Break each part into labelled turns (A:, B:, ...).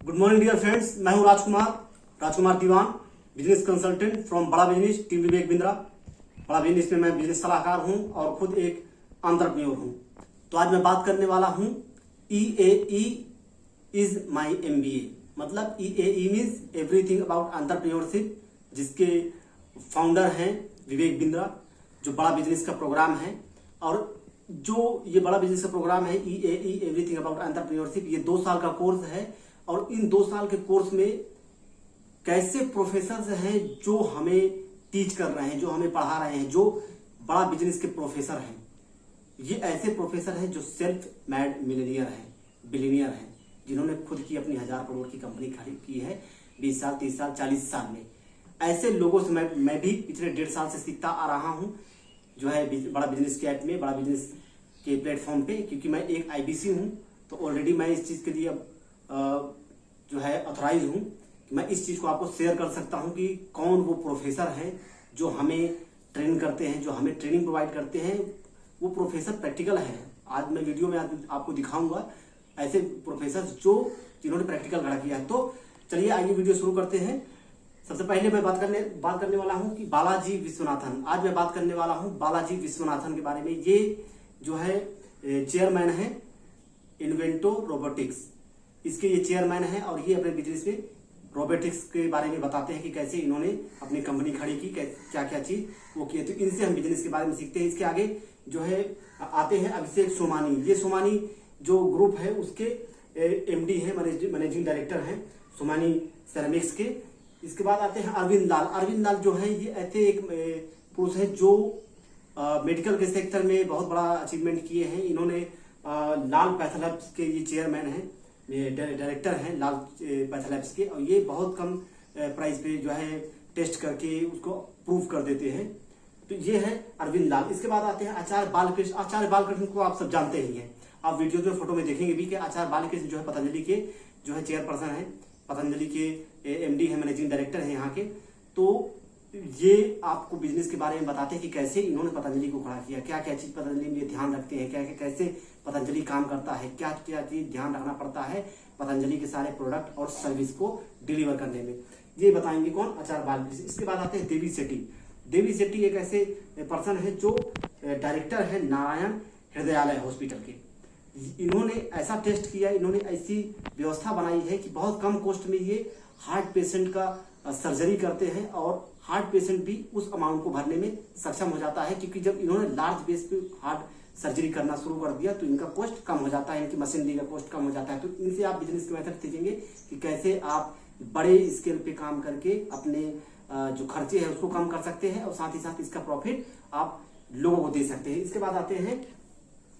A: Good morning dear friends, मैं हूं राजकुमार दीवान, business consultant from बड़ा बिजनेस टीम विवेक बिंद्रा। बड़ा बिजनेस में मैं बिजनेस सलाहकार हूं और खुद एक एंटरप्रेन्योर हूं। तो आज मैं बात करने वाला हूं EAE इज माई MBA। मतलब EAE means everything about entrepreneurship, जिसके फाउंडर हैं विवेक बिंद्रा। जो बड़ा बिजनेस का प्रोग्राम है और जो ये बड़ा बिजनेस का प्रोग्राम है EAE एवरीथिंग अबाउट एंटरप्रेन्योरशिप, ये 2 साल का कोर्स है। और इन 2 साल के कोर्स में कैसे प्रोफेसर हैं जो हमें टीच कर रहे हैं, जो हमें पढ़ा रहे हैं, जो बड़ा बिजनेस के प्रोफेसर हैं। ये ऐसे प्रोफेसर हैं जो सेल्फ मेड मिलेनियर हैं, बिलियनियर हैं, जिन्होंने खुद की अपनी 1000 करोड़ की कंपनी खड़ी की है 20 साल, 30 साल, 40 साल में। ऐसे लोगों से मैं भी पिछले 1.5 साल से सीखता आ रहा हूं, जो है बड़ा बिजनेस के ऐप में, बड़ा बिजनेस के प्लेटफॉर्म पे। क्योंकि मैं एक IBC हूं, तो ऑलरेडी मैं इस चीज के लिए जो है ऑथराइज हूं कि मैं इस चीज को आपको शेयर कर सकता हूं कि कौन वो प्रोफेसर हैं जो हमें ट्रेन करते हैं, जो हमें ट्रेनिंग प्रोवाइड करते हैं। वो प्रोफेसर प्रैक्टिकल है। आज मैं वीडियो में आपको दिखाऊंगा ऐसे प्रोफेसर जिन्होंने प्रैक्टिकल खड़ा किया है। तो चलिए आइए वीडियो शुरू करते हैं। सबसे पहले मैं बात करने वाला हूं कि बालाजी विश्वनाथन। आज मैं बात करने वाला हूं बालाजी विश्वनाथन के बारे में। ये जो है चेयरमैन है इन्वेंटो रोबोटिक्स, इसके ये चेयरमैन है और ये अपने बिजनेस में रोबोटिक्स के बारे में बताते हैं कि कैसे इन्होंने अपनी कंपनी खड़ी की, क्या क्या चीज वो किए। तो इनसे हम बिजनेस के बारे में सीखते हैं। इसके आगे जो है आते हैं अभिषेक सोमानी। ये सोमानी जो ग्रुप है उसके MD है, मैनेजिंग डायरेक्टर हैं सोमानी सेरेमिक्स के। इसके बाद आते हैं अरविंद लाल जो है ये ऐसे एक पुरुष है जो मेडिकल के सेक्टर में बहुत बड़ा अचीवमेंट किए हैं। इन्होंने लाल पैथोलैब्स के ये चेयरमैन हैं, डायरेक्टर हैं लाल पैथोलैब्स के। और ये बहुत कम प्राइस पे जो है टेस्ट करके उसको प्रूव कर देते हैं। तो ये है अरविंद लाल। इसके बाद आते हैं आचार्य बालकृष्ण को आप सब जानते ही हैं। आप वीडियो में फोटो में देखेंगे भी कि आचार्य बालकृष्ण जो है पतंजलि के जो है चेयरपर्सन है, पतंजलि के MD है, मैनेजिंग डायरेक्टर है यहाँ के। तो ये आपको बिजनेस के बारे में बताते हैं कि कैसे इन्होंने पतंजलि को खड़ा किया, क्या क्या चीज पतंजलि में ध्यान रखते हैं, क्या कैसे पतंजलि काम करता है, क्या क्या चीज ध्यान रखना पड़ता है पतंजलि के सारे प्रोडक्ट और सर्विस को डिलीवर करने में। ये बताएंगे कौन? आचार्य बालकृष्ण। इसके बाद आते हैं देवी सेट्टी एक ऐसे पर्सन है जो डायरेक्टर है नारायण हृदयालय हॉस्पिटल के। इन्होंने ऐसा टेस्ट किया, इन्होंने ऐसी व्यवस्था बनाई है कि बहुत कम कॉस्ट में ये हार्ट पेशेंट का सर्जरी करते हैं और हार्ट पेशेंट भी उस अमाउंट को भरने में सक्षम हो जाता है। क्योंकि जब इन्होंने लार्ज बेस पे हार्ट सर्जरी करना शुरू कर दिया तो इनका कॉस्ट कम हो जाता है, इनकी मशीनरी का कॉस्ट कम हो जाता है। तो इनसे आप बिजनेस के मेथड सीखेंगे कि कैसे आप बड़े स्केल पे काम करके अपने जो खर्चे हैं उसको कम कर सकते हैं और साथ ही साथ इसका प्रॉफिट आप लोगों को दे सकते हैं। इसके बाद आते हैं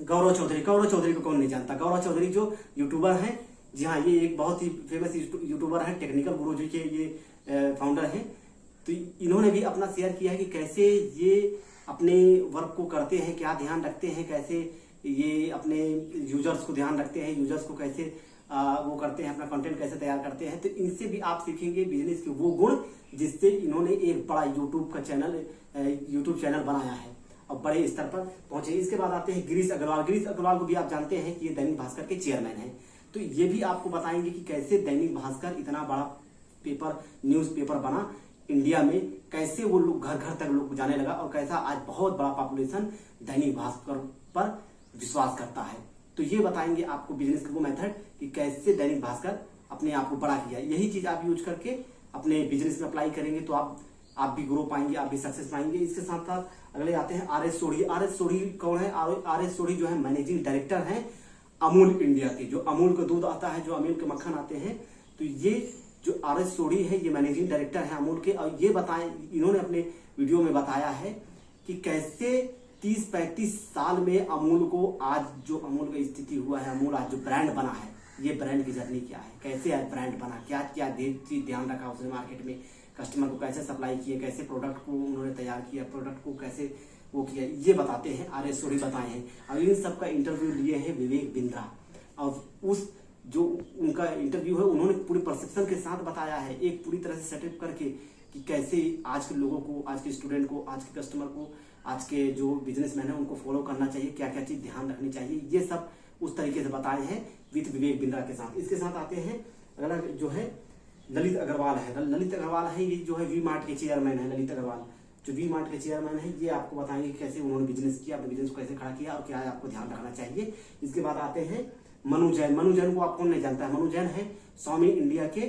A: गौरव चौधरी को कौन नहीं जानता। गौरव चौधरी जो यूट्यूबर हैं, जी हाँ, ये एक बहुत ही फेमस यूट्यूबर है, टेक्निकल गुरुजी के ये फाउंडर हैं। तो इन्होंने भी अपना शेयर किया है कि कैसे ये अपने वर्क को करते हैं, क्या ध्यान रखते हैं, कैसे ये अपने यूजर्स को ध्यान रखते हैं, यूजर्स को कैसे वो करते हैं, अपना कंटेंट कैसे तैयार करते हैं। तो इनसे भी आप सीखेंगे बिजनेस के वो गुण जिससे इन्होंने एक बड़ा यूट्यूब चैनल बनाया है और बड़े स्तर पर पहुंचे। इसके बाद आते हैं गिरीश अग्रवाल को भी आप जानते हैं कि ये दैनिक भास्कर के चेयरमैन हैं। तो ये भी आपको बताएंगे कि कैसे दैनिक भास्कर इतना बड़ा न्यूज पेपर बना इंडिया में, कैसे वो लोग घर घर तक लोग जाने लगा और कैसा आज बहुत बड़ा पॉपुलेशन दैनिक भास्कर पर विश्वास करता है। तो ये बताएंगे आपको बिजनेस का वो मेथड कि कैसे दैनिक भास्कर अपने आप को बड़ा किया। यही चीज आप यूज करके अपने बिजनेस में अप्लाई करेंगे तो आप भी ग्रो पाएंगे, आप भी सक्सेस पाएंगे। इसके साथ साथ अगले आते हैं RS सोढ़ी कौन है? RS सोढ़ी जो है मैनेजिंग डायरेक्टर है अमूल इंडिया के। जो अमूल का दूध आता है, जो अमूल के मक्खन आते हैं, तो ये जो RS सोढ़ी है ये मैनेजिंग डायरेक्टर है अमूल के। और ये इन्होंने अपने वीडियो में बताया है कि कैसे 30-35 साल में अमूल को आज जो अमूल का स्थिति हुआ है, अमूल आज जो ब्रांड बना है, ये ब्रांड की जर्नी क्या है, कैसे आज ब्रांड बना, क्या क्या चीज ध्यान रखा उसने मार्केट में, कस्टमर को कैसे सप्लाई किया, कैसे प्रोडक्ट को उन्होंने तैयार किया, प्रोडक्ट को कैसे वो किया, ये बताते हैं। RS सोढ़ी बताए हैं। और इन सबका इंटरव्यू लिए हैं विवेक बिंद्रा। और उस जो उनका इंटरव्यू है उन्होंने पूरी परसेप्शन के साथ बताया है, एक पूरी तरह से सेटअप करके कि कैसे आज के लोगों को, आज के स्टूडेंट को, आज के कस्टमर को, आज के जो बिजनेसमैन है उनको फॉलो करना चाहिए, क्या क्या चीज ध्यान रखनी चाहिए, ये सब उस तरीके से बताए हैं विद विवेक बिंद्रा के साथ। इसके साथ आते हैं अगला जो है ललित अग्रवाल है। ललित अग्रवाल है, ये जो है वी मार्ट के चेयरमैन है। ललित अग्रवाल जो वी मार्ट के चेयरमैन है, ये आपको बताएंगे कैसे उन्होंने बिजनेस किया, अपने बिजनेस को कैसे खड़ा किया और क्या आपको ध्यान रखना चाहिए। इसके बाद आते हैं मनु जैन। मनु जैन को आप कौन नहीं जानता है? मनु जैन है स्वामी इंडिया के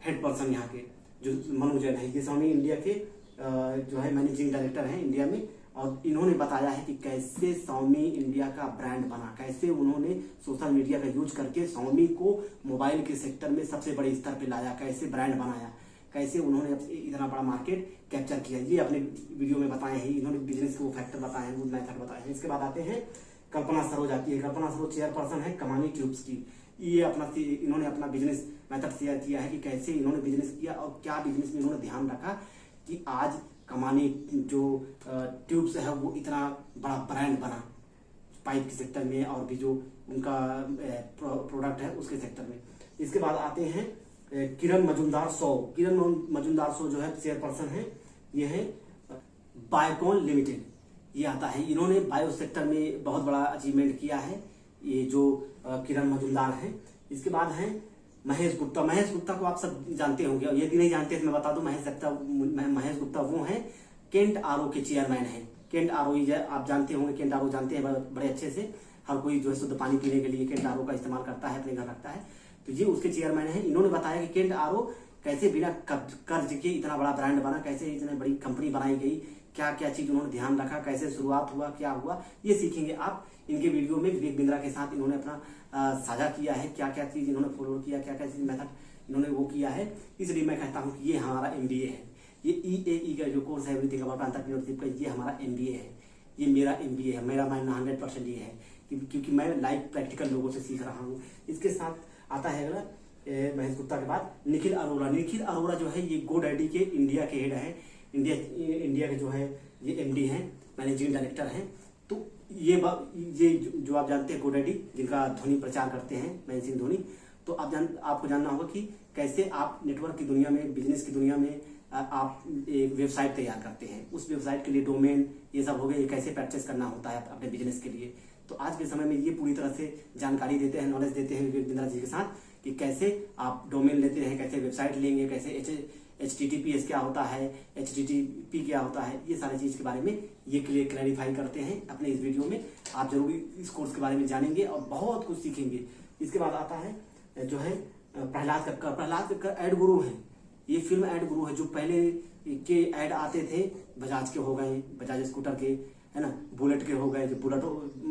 A: हेड पर्सन यहाँ के। जो मनु जैन है ये स्वामी इंडिया के जो है मैनेजिंग डायरेक्टर हैं इंडिया में, और इन्होंने बताया है कि कैसे स्वामी इंडिया का ब्रांड बना, कैसे उन्होंने सोशल मीडिया का यूज करके स्वामी को मोबाइल के सेक्टर में सबसे बड़े स्तर पे लाया, कैसे ब्रांड बनाया, कैसे उन्होंने इतना बड़ा मार्केट कैप्चर किया। ये अपने वीडियो में बताए हैं, इन्होंने बिजनेस के वो फैक्टर बताए हैं, वो मेथड बताए हैं। इसके बाद आते हैं कल्पना सरोज आती है। कल्पना सरोज चेयरपर्सन है कमानी ट्यूब्स की। ये इन्होंने अपना बिजनेस मेथड शेयर किया है कि कैसे इन्होंने बिजनेस किया और क्या बिजनेस में इन्होंने ध्यान रखा कि आज कमानी जो ट्यूब्स है वो इतना बड़ा ब्रांड बना पाइप के सेक्टर में और भी जो उनका प्रोडक्ट है उसके सेक्टर में। इसके बाद आते हैं किरण मजुमदार सो। किरण मजुमदार सो जो है चेयरपर्सन है, ये है बायोकॉन लिमिटेड, ये आता है। इन्होंने बायो सेक्टर में बहुत बड़ा अचीवमेंट किया है, ये जो किरण मजुमदार है। इसके बाद है महेश गुप्ता। महेश गुप्ता को आप सब जानते होंगे, और यदि नहीं जानते तो मैं बता दूं, महेश गुप्ता वो हैं केंट आरओ के चेयरमैन हैं। केंट आरओ आप जानते होंगे, केंट आरओ जानते हैं बड़े अच्छे से। हर कोई जो है शुद्ध पानी पीने के लिए केंट आरओ का इस्तेमाल करता है, अपने घर रखता है, तो ये उसके चेयरमैन हैं। इन्होंने बताया कि केंट आरओ कैसे बिना कर्ज के इतना बड़ा ब्रांड बना, कैसे इतनी बड़ी कंपनी बनाई गई, क्या क्या चीज उन्होंने ध्यान रखा, कैसे शुरुआत हुआ, क्या हुआ, ये सीखेंगे आप इनके वीडियो में। विवेक बिंद्रा के साथ इन्होंने अपना साझा किया है, क्या क्या चीज इन्होंने फॉलो किया, क्या क्या चीज मेथड इन्होंने वो किया है। इसलिए मैं कहता हूँ कि ये हमारा MBA है। ये EAE का जो कोर्स है एवरीथिंग अबाउट एंटरप्रेन्योरशिप का, ये हमारा MBA है, ये मेरा MBA है। मेरा मानना 100% ये है क्योंकि मैं लाइव प्रैक्टिकल लोगों से सीख रहा हूँ। इसके साथ आता है अगला महेश गुप्ता के बाद निखिल अरोड़ा। निखिल अरोड़ा जो है ये GoDaddy के इंडिया के हेड है, इंडिया के जो है ये MD हैं, मैनेजिंग डायरेक्टर हैं। तो ये जो आप जानते हैं GoDaddy, जिनका ध्वनि प्रचार करते हैं महेंद्र सिंह धोनी, तो आपको जानना होगा कि कैसे आप नेटवर्क की दुनिया में, बिजनेस की दुनिया में आप एक वेबसाइट तैयार करते हैं। उस वेबसाइट के लिए डोमेन ये सब हो गए, ये कैसे परचेस करना होता है अपने बिजनेस के लिए। तो आज के समय में ये पूरी तरह से जानकारी देते हैं, नॉलेज देते हैं विवेक बिंद्रा जी के साथ कि कैसे आप डोमेन लेते हैं, कैसे वेबसाइट लेंगे, कैसे HTTPS क्या होता है, HTTP क्या होता है, ये सारी चीज के बारे में ये क्लैरिफाई करते हैं अपने इस वीडियो में। आप जरूर इस कोर्स के बारे में जानेंगे और बहुत कुछ सीखेंगे। इसके बाद आता है जो है प्रहलाद कक्कर। प्रहलाद कक्कर एड गुरु है, ये फिल्म एड गुरु है। जो पहले के एड आते थे, बजाज के हो गए, बजाज स्कूटर के, है ना, बुलेट के हो गए, जो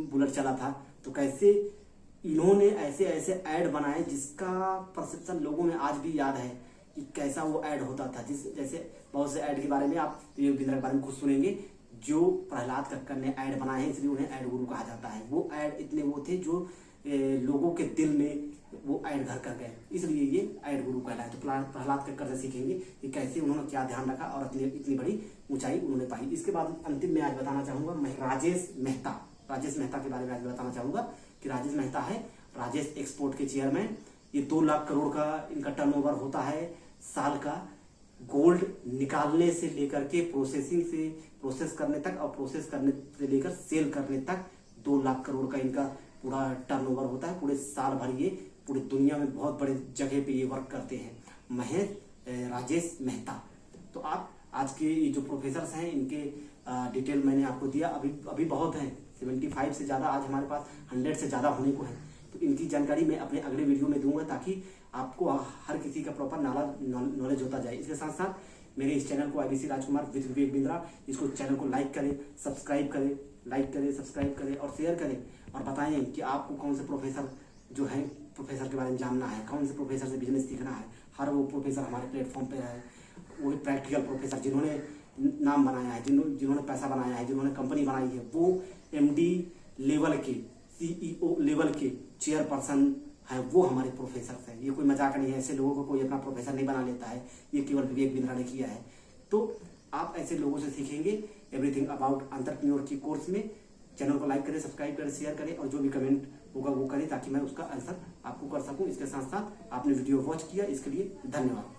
A: बुलेट चला था, तो कैसे इन्होंने ऐसे ऐसे एड बनाए जिसका परसेप्शन लोगों में आज भी याद है कि कैसा वो ऐड होता था। जैसे बहुत से ऐड के बारे में आप विवेक बिंद्रा के बारे में खुद सुनेंगे। जो प्रहलाद कक्कर ने ऐड बनाए हैं, इसलिए उन्हें ऐड गुरु कहा जाता है। वो ऐड इतने वो थे जो लोगों के दिल में वो ऐड घर कर गए, इसलिए ये ऐड गुरु कहलाए। तो प्रहलाद कक्कर से सीखेंगे कि कैसे उन्होंने क्या ध्यान रखा और इतनी बड़ी ऊंचाई उन्होंने पाई। इसके बाद अंतिम में आज बताना चाहूंगा मैं राजेश मेहता के बारे में आज बताना चाहूंगा कि राजेश मेहता है राजेश एक्सपोर्ट के चेयरमैन। ये 2 लाख करोड़ का इनका टर्नओवर होता है साल का। गोल्ड निकालने से लेकर के प्रोसेस करने तक और प्रोसेस करने से लेकर सेल करने तक 2 लाख करोड़ का इनका पूरा टर्नओवर होता है। पूरे साल भर ये पूरी दुनिया में बहुत बड़े जगह पे ये वर्क करते हैं राजेश मेहता। तो आप आज के ये जो प्रोफेसर हैं इनके डिटेल मैंने आपको दिया। अभी बहुत हैं, 75 से ज्यादा, आज हमारे पास 100 से ज्यादा होने को है। तो इनकी जानकारी मैं अपने अगले वीडियो में दूंगा ताकि आपको हर किसी का प्रॉपर नॉलेज होता जाए। इसके साथ साथ मेरे इस चैनल को IBC Rajkumar with Vivek Bindra, इसको चैनल को लाइक करें, सब्सक्राइब करें और शेयर करें और बताएं कि आपको कौन से प्रोफेसर जो है प्रोफेसर के बारे में जानना है, कौन से प्रोफेसर से बिजनेस सीखना है। हर वो प्रोफेसर हमारे प्लेटफॉर्म पे है, वो प्रैक्टिकल प्रोफेसर जिन्होंने नाम बनाया है, जिन्होंने पैसा बनाया है, जिन्होंने कंपनी बनाई है, वो MD लेवल के, CEO लेवल के चेयरपर्सन है, वो हमारे प्रोफेसर हैं। ये कोई मजाक नहीं है, ऐसे लोगों को कोई अपना प्रोफेसर नहीं बना लेता है, ये केवल विवेक बिंद्रा ने किया है। तो आप ऐसे लोगों से सीखेंगे एवरीथिंग अबाउट एंटरप्रेन्योर की कोर्स में। चैनल को लाइक करें, सब्सक्राइब करें, शेयर करें और जो भी कमेंट होगा वो करें ताकि मैं उसका आंसर आपको कर सकूं। इसके साथ साथ आपने वीडियो वॉच किया, इसके लिए धन्यवाद।